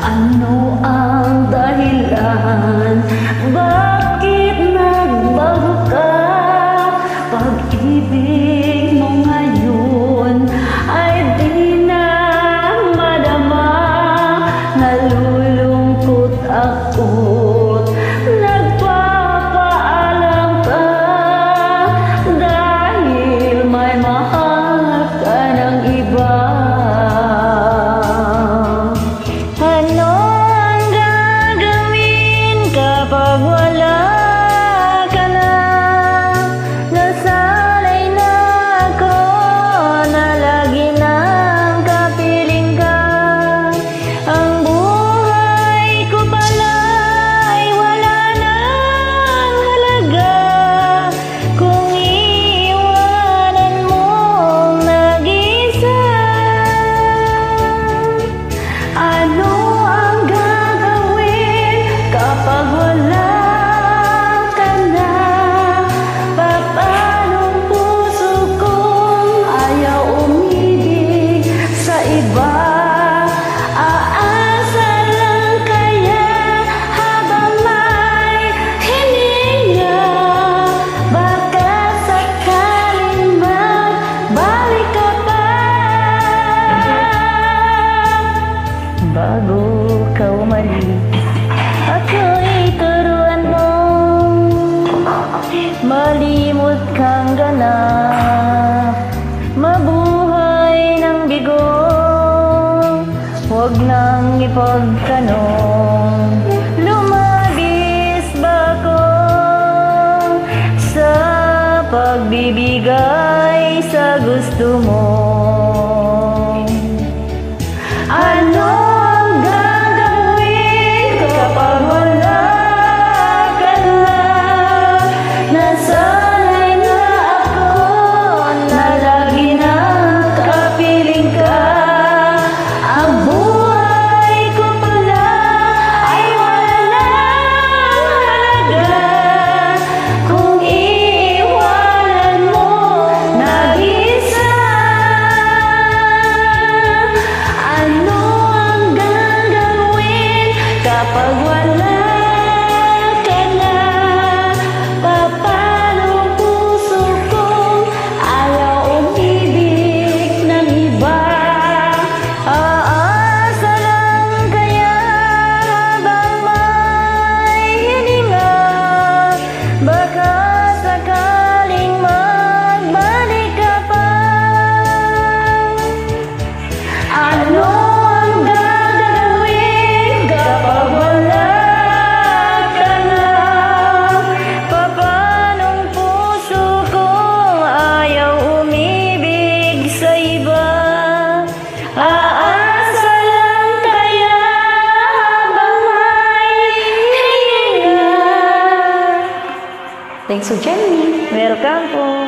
Ano ang dahilan? Bakit nagbago ka? Pag-ibig mo ngayon ay di na madama. Nalulungkot ako't nagpapaalam ka dahil may mahal ka ng iba. Kapag wala ka na, nasanay na ako na lagi nang kapiling ka. Ang buhay ko pala ay wala nang halaga kung iiwanan mong nag-isa. Ano ang gagawin kapag wala ka na? Papanong puso kong ayaw umibig sa iba? Aasa lang kaya habang may hininga? Baka sakaling magbalik ka pa bago ka umalis. Ako'y turuan mo, malimot kang ganap, mabuhay ng bigo. Huwag nang ipagtanong, lumabis ba ko sa pagbibigay sa gusto mo? Ano ang gagawin kapag wala ka na? Nasanay na ako na lagi nang kapiling ka. Ang buhay ko pala ay wala nang halaga kung iiwanan mo nag-isa. Ano ang gagawin kapag wala ka na? Papanong puso kong ayaw umibig ng iba? Aasa lang kaya habang may hininga? Baka sakaling magbalik ka pa. Ano ang gagawin kapag wala ka na? Papanong puso kong ayaw umibig sa iba? Aasa lang kaya habang may hininga? Thanks for joining me. Welcome po.